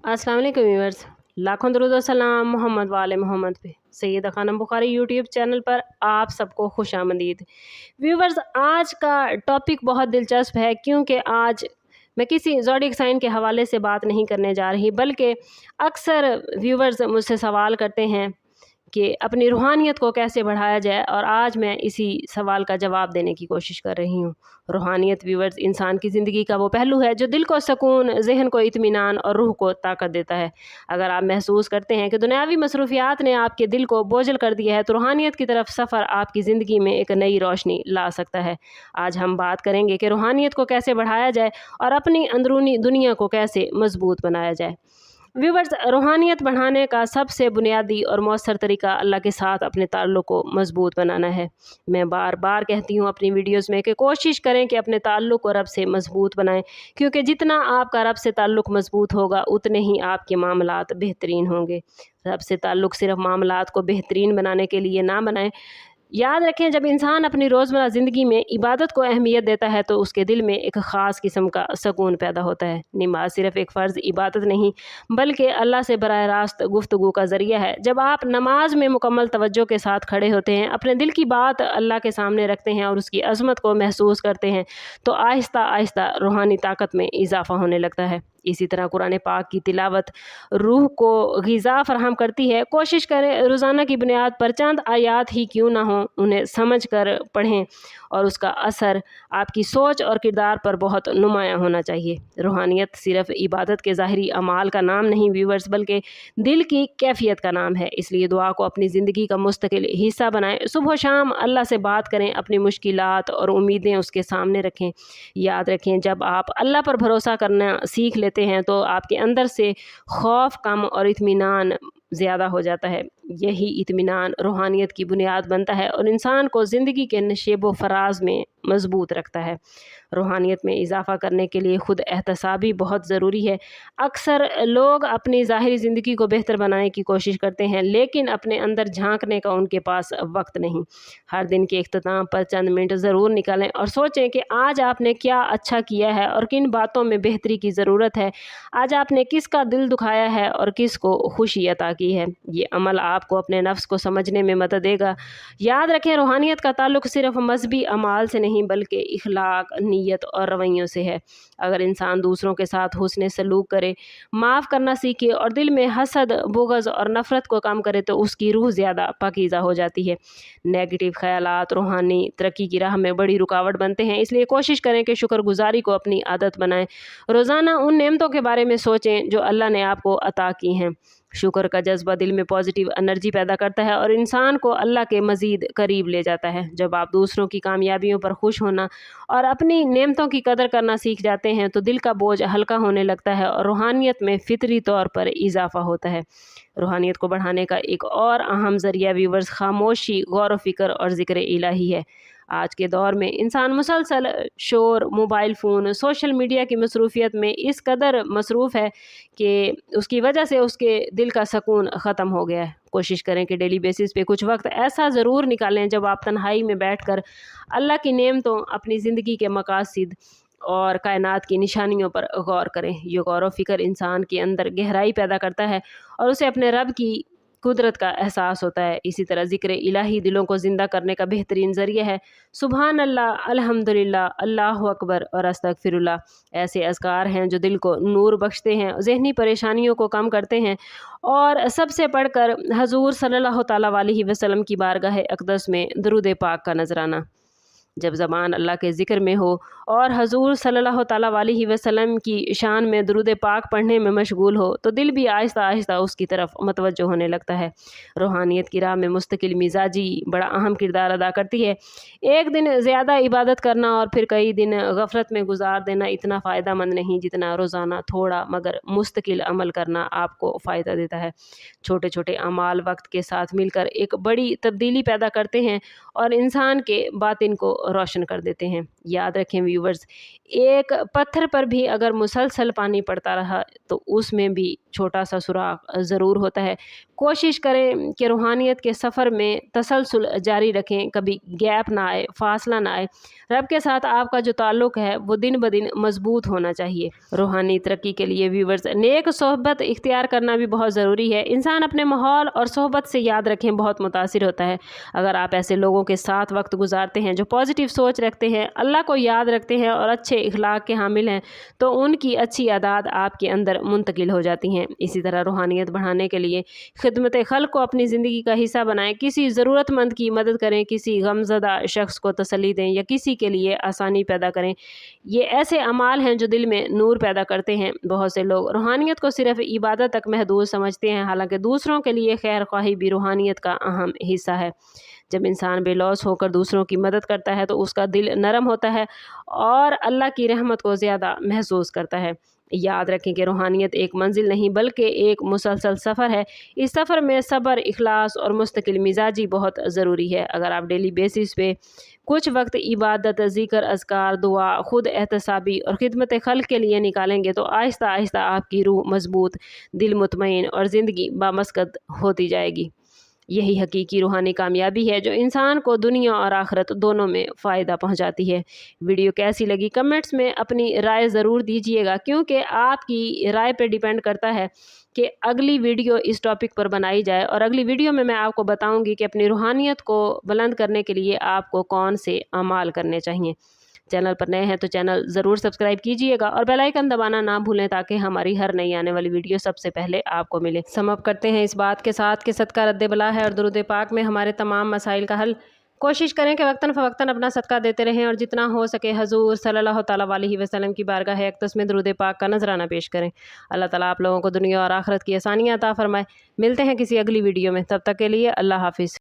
अस्सलाम वालेकुम व्यूअर्स, लाखों दरूद और सलाम मोहम्मद वाले मोहम्मद पे। सैयदा खानम बुखारी यूट्यूब चैनल पर आप सबको खुश आमदीद। व्यूअर्स, आज का टॉपिक बहुत दिलचस्प है क्योंकि आज मैं किसी ज़ोडिएक साइन के हवाले से बात नहीं करने जा रही, बल्कि अक्सर व्यूअर्स मुझसे सवाल करते हैं कि अपनी रूहानियत को कैसे बढ़ाया जाए, और आज मैं इसी सवाल का जवाब देने की कोशिश कर रही हूँ। रूहानियत व्यूअर्स इंसान की ज़िंदगी का वो पहलू है जो दिल को सुकून, ज़हन को इत्मीनान और रूह को ताकत देता है। अगर आप महसूस करते हैं कि दुनियावी मसरूफियात ने आपके दिल को बोझल कर दिया है, तो रूहानियत की तरफ सफ़र आपकी ज़िंदगी में एक नई रोशनी ला सकता है। आज हम बात करेंगे कि रूहानियत को कैसे बढ़ाया जाए और अपनी अंदरूनी दुनिया को कैसे मजबूत बनाया जाए। व्यूवर्स, रूहानियत बढ़ाने का सबसे बुनियादी और मौसर तरीका अल्लाह के साथ अपने ताल्लुक़ को मजबूत बनाना है। मैं बार बार कहती हूँ अपनी वीडियोस में कि कोशिश करें कि अपने ताल्लुक़ को रब से मजबूत बनाएं, क्योंकि जितना आपका रब से ताल्लुक़ मजबूत होगा उतने ही आपके मामलात बेहतरीन होंगे। रब से ताल्लुक़ सिर्फ मामलात को बेहतरीन बनाने के लिए ना बनाएं। याद रखें, जब इंसान अपनी रोज़मर्रा ज़िंदगी में इबादत को अहमियत देता है तो उसके दिल में एक ख़ास किस्म का सुकून पैदा होता है। नमाज सिर्फ एक फ़र्ज़ इबादत नहीं, बल्कि अल्लाह से बराह रास्त गुफ्तगू का ज़रिया है। जब आप नमाज में मुकम्मल तवज्जो के साथ खड़े होते हैं, अपने दिल की बात अल्लाह के सामने रखते हैं और उसकी अज़मत को महसूस करते हैं, तो आहिस्ता आहिस्ता रूहानी ताकत में इजाफ़ा होने लगता है। इसी तरह कुरान पाक की तिलावत रूह को ग़िज़ा फ़राहम करती है। कोशिश करें रोज़ाना की बुनियाद पर चंद आयात ही क्यों ना हों, उन्हें समझ कर पढ़ें और उसका असर आपकी सोच और किरदार पर बहुत नुमायाँ होना चाहिए। रूहानियत सिर्फ इबादत के ज़ाहिरी अमाल का नाम नहीं व्यूअर्स, बल्कि दिल की कैफियत का नाम है। इसलिए दुआ को अपनी ज़िंदगी का मुस्तकिल हिस्सा बनाएं। सुबह शाम अल्लाह से बात करें, अपनी मुश्किलात और उम्मीदें उसके सामने रखें। याद रखें, जब आप अल्लाह पर भरोसा करना सीख लेते हैं तो आपके अंदर से खौफ कम और इत्मीनान ज़्यादा हो जाता है। यही इत्मीनान रूहानियत की बुनियाद बनता है और इंसान को ज़िंदगी के नशेब व फराज में मजबूत रखता है। रूहानियत में इजाफ़ा करने के लिए खुद एहतसाबी बहुत ज़रूरी है। अक्सर लोग अपनी ज़ाहिरी ज़िंदगी को बेहतर बनाने की कोशिश करते हैं, लेकिन अपने अंदर झांकने का उनके पास वक्त नहीं। हर दिन के इख्तिताम पर चंद मिनट ज़रूर निकालें और सोचें कि आज आपने क्या अच्छा किया है और किन बातों में बेहतरी की ज़रूरत है। आज आपने किसका दिल दुखाया है और किस को खुशी अता की है। ये अमल आपको अपने नफ्स को समझने में मदद देगा। याद रखें, रूहानियत का ताल्लुक़ सिर्फ मजहबी अमाल से नहीं, बल्कि इखलाक, नीयत और रवैयों से है। अगर इंसान दूसरों के साथ हुस्न सलूक करे, माफ़ करना सीखे और दिल में हसद, बुग़्ज़ और नफ़रत को कम करे, तो उसकी रूह ज़्यादा पाकीज़ा हो जाती है। नेगेटिव ख़यालात रूहानी तरक्की की राह में बड़ी रुकावट बनते हैं। इसलिए कोशिश करें कि शुक्रगुज़ारी को अपनी आदत बनाएं। रोज़ाना उन नेमतों के बारे में सोचें जो अल्लाह ने आपको अता की हैं। शुक्र का जज्बा दिल में पॉजिटिव एनर्जी पैदा करता है और इंसान को अल्लाह के मज़ीद करीब ले जाता है। जब आप दूसरों की कामयाबियों पर खुश होना और अपनी नेमतों की कदर करना सीख जाते हैं, तो दिल का बोझ हल्का होने लगता है और रूहानियत में फितरी तौर पर इजाफ़ा होता है। रूहानियत को बढ़ाने का एक और अहम ज़रिया व्यूअर्स खामोशी, गौर व फ़िक्र और ज़िक्र इलाही है। आज के दौर में इंसान मुसलसल शोर, मोबाइल फ़ोन, सोशल मीडिया की मसरूफ़ियत में इस कदर मसरूफ़ है कि उसकी वजह से उसके दिल का सुकून ख़त्म हो गया है। कोशिश करें कि डेली बेसिस पे कुछ वक्त ऐसा ज़रूर निकालें जब आप तन्हाई में बैठकर अल्लाह की नेमतों, अपनी ज़िंदगी के मकासद और कायनात की निशानियों पर गौर करें। ये गौर व फ़िक्र इंसान के अंदर गहराई पैदा करता है और उसे अपने रब की कुदरत का एहसास होता है। इसी तरह ज़िक्र इलाही दिलों को ज़िंदा करने का बेहतरीन ज़रिया है। सुबहान अल्लाह, अल्हम्दुलिल्लाह, अल्लाहु अकबर और अस्तगफिरुल्लाह ऐसे अज़कार हैं जो दिल को नूर बख्शते हैं, ज़हनी परेशानियों को कम करते हैं। और सबसे पढ़कर हजूर सल्लल्लाहु तआला अलैहि वसल्लम की बारगाह अक़दस में दरूद पाक का नजराना। जब ज़बान अल्लाह के ज़िक्र में हो और हजूर सल्लल्लाहु तआला अलैहि वसल्लम की शान में दरूद पाक पढ़ने में मशगूल हो, तो दिल भी आहिस्ता आहिस्ता उसकी तरफ मतवज्जो होने लगता है। रूहानियत की राह में मुस्तकिल मिजाजी बड़ा अहम किरदार अदा करती है। एक दिन ज़्यादा इबादत करना और फिर कई दिन गफलत में गुजार देना इतना फ़ायदा मंद नहीं जितना रोज़ाना थोड़ा मगर मुस्तकिल अमल करना आपको फ़ायदा देता है। छोटे छोटे अमाल वक्त के साथ मिलकर एक बड़ी तब्दीली पैदा करते हैं और इंसान के बातिन को रोशन कर देते हैं। याद रखें व्यूवर्स, एक पत्थर पर भी अगर मुसलसल पानी पड़ता रहा तो उसमें भी छोटा सा सुराख ज़रूर होता है। कोशिश करें कि रूहानियत के सफ़र में तसलसल जारी रखें, कभी गैप ना आए, फासला ना आए। रब के साथ आपका जो ताल्लुक़ है वो दिन ब दिन मजबूत होना चाहिए। रूहानी तरक्की के लिए व्यूवर्स नेक सोहबत इख्तियार करना भी बहुत ज़रूरी है। इंसान अपने माहौल और सोहबत से याद रखें बहुत मुतासिर होता है। अगर आप ऐसे लोगों के साथ वक्त गुजारते हैं जो पॉजिटिव सोच रखते हैं, अल्लाह को याद रखते हैं और अच्छे इखलाक के हामिल हैं, तो उनकी अच्छी आदत आपके अंदर मुंतकिल हो जाती हैं। इसी तरह रूहानियत बढ़ाने के लिए खिदमत खल्क को अपनी ज़िंदगी का हिस्सा बनाएं। किसी ज़रूरतमंद की मदद करें, किसी गमज़दा शख्स को तसल्ली दें या किसी के लिए आसानी पैदा करें। ये ऐसे अमाल हैं जो दिल में नूर पैदा करते हैं। बहुत से लोग रूहानियत को सिर्फ इबादत तक महदूद समझते हैं, हालांकि दूसरों के लिए खैर ख्वाही भी रूहानियत का अहम हिस्सा है। जब इंसान बेलौस होकर दूसरों की मदद करता है तो उसका दिल नरम होता है और अल्लाह की रहमत को ज़्यादा महसूस करता है। याद रखें कि रूहानियत एक मंजिल नहीं बल्कि एक मुसलसल सफ़र है। इस सफ़र में सब्र, इखलास और मुस्तकिल मिजाजी बहुत ज़रूरी है। अगर आप डेली बेसिस पे कुछ वक्त इबादत, ज़िक्र, अज़कार, दुआ, खुद एहतसाबी और खिदमत खल्क के लिए निकालेंगे तो आहिस्ता आहिस्ता आपकी रूह मजबूत, दिल मुतमईन और ज़िंदगी बामसकत होती जाएगी। यही हकीकी रूहानी कामयाबी है जो इंसान को दुनिया और आखिरत दोनों में फ़ायदा पहुंचाती है। वीडियो कैसी लगी कमेंट्स में अपनी राय ज़रूर दीजिएगा, क्योंकि आपकी राय पे डिपेंड करता है कि अगली वीडियो इस टॉपिक पर बनाई जाए। और अगली वीडियो में मैं आपको बताऊंगी कि अपनी रूहानियत को बुलंद करने के लिए आपको कौन से अमाल करने चाहिए। चैनल पर नए हैं तो चैनल ज़रूर सब्सक्राइब कीजिएगा और बेल आइकन दबाना ना भूलें ताकि हमारी हर नई आने वाली वीडियो सबसे पहले आपको मिले। सम अप करते हैं इस बात के साथ कि सदका रद्द बला है और दुरूद पाक में हमारे तमाम मसाइल का हल। कोशिश करें कि वक्तन फ़वक्तन अपना सदका देते रहें और जितना हो सके हजूर सल्लल्लाहु तआला अलैहि वसल्लम की बारगाह अक़दस में दुरूद पाक का नजराना पेश करें। अल्लाह ताला आप लोगों को दुनिया और आखिरत की आसानियाँ अता फरमाए। मिलते हैं किसी अगली वीडियो में, तब तक के लिए अल्लाह हाफिज़।